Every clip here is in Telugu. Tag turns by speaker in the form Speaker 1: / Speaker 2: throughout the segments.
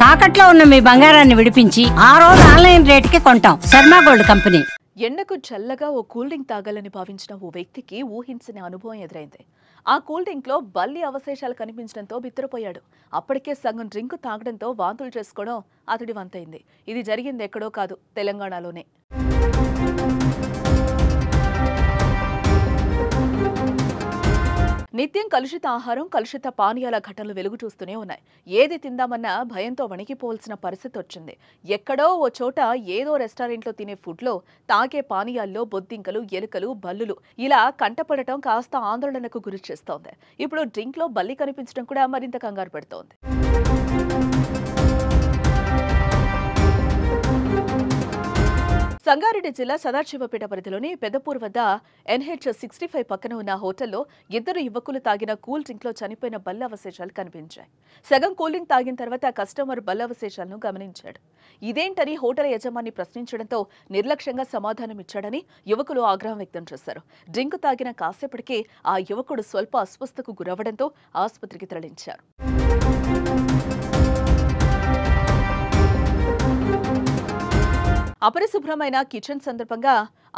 Speaker 1: తాకట్లో ఉన్న మీ బంగారాన్ని విడిపించి ఆ రోజు ఆన్లైన్ రేటుకి కొంటాం. Sharma gold company.
Speaker 2: ఎండకు చల్లగా ఓ కూల్ డ్రింక్ తాగాలని భావించిన ఓ వ్యక్తికి ఊహించని అనుభవం ఎదురైంది. ఆ కూల్ డ్రింక్ లో బల్లి అవశేషాలు కనిపించడంతో బిత్తరపోయాడు. అప్పటికే సగం డ్రింక్ తాగడంతో వాంతులు చేసుకోవడం అతడి వంతైంది. ఇది జరిగింది ఎక్కడో కాదు, తెలంగాణలోనే. నిత్యం కలుషిత ఆహారం, కలుషిత పానీయాల ఘటనలు వెలుగు చూస్తూనే ఉన్నాయి. ఏది తిందామన్నా భయంతో వణికిపోవాల్సిన పరిస్థితి వచ్చింది. ఎక్కడో ఓ చోట ఏదో రెస్టారెంట్లో తినే ఫుడ్లో, తాగే పానీయాల్లో బొద్దింకలు, ఎలుకలు, బల్లులు ఇలా కంటపడటం కాస్త ఆందోళనకు గురి చేస్తోంది. ఇప్పుడు డ్రింక్లో బల్లి కనిపించడం కూడా మరింత కంగారు పెడుతోంది. సంగారెడ్డి జిల్లా సదాశివపేట పరిధిలోని పెద్దపూర్ వద్ద NH65 పక్కన ఉన్న హోటల్లో ఇద్దరు యువకులు తాగిన కూల్ డ్రింక్ లో చనిపోయిన బల్ల అవశేషాలు కనిపించాయి. సగం కూల్ డ్రింక్ తాగిన తర్వాత కస్టమర్ బల్ల అవశేషాలను గమనించాడు. ఇదేంటని హోటల్ యజమాని ప్రశ్నించడంతో నిర్లక్ష్యంగా సమాధానమిచ్చాడని యువకులు ఆగ్రహం వ్యక్తం చేశారు. డ్రింక్ తాగిన కాసేపటికే ఆ యువకుడు స్వల్ప అస్వస్థకు గురవడంతో ఆసుపత్రికి తరలించారు. అపరిశుభ్రమైన కిచెన్ సందర్భంగా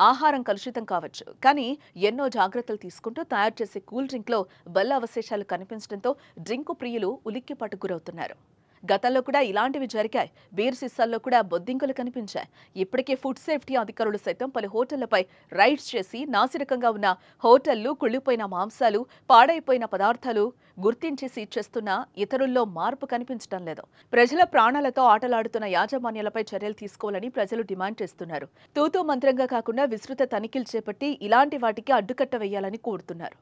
Speaker 2: ఆహారం కలుషితం కావచ్చు, కానీ ఎన్నో జాగ్రత్తలు తీసుకుంటూ తయారు చేసే కూల్ డ్రింక్లో బల్ల అవశేషాలు కనిపించడంతో డ్రింకు ప్రియులు ఉలిక్కిపట్టు గురవుతున్నారు. గతంలో కూడా ఇలాంటివి జరిగాయి. బీర్ సీసాల్లో కూడా బొద్దింకలు కనిపించాయి. ఇప్పటికే ఫుడ్ సేఫ్టీ అధికారులు సైతం పలు హోటళ్లపై రైడ్స్ చేసి నాసిరకంగా ఉన్న హోటళ్లు, కుళ్లిపోయిన మాంసాలు, పాడైపోయిన పదార్థాలు గుర్తించి సీజ్ చేస్తున్నా ఇతరుల్లో మార్పు కనిపించడం లేదు. ప్రజల ప్రాణాలతో ఆటలాడుతున్న యాజమాన్యాలపై చర్యలు తీసుకోవాలని ప్రజలు డిమాండ్ చేస్తున్నారు. తూతూ మంత్రంగా కాకుండా విస్తృత తనిఖీలు చేపట్టి ఇలాంటి వాటికి అడ్డుకట్ట వేయాలని కోరుతున్నారు.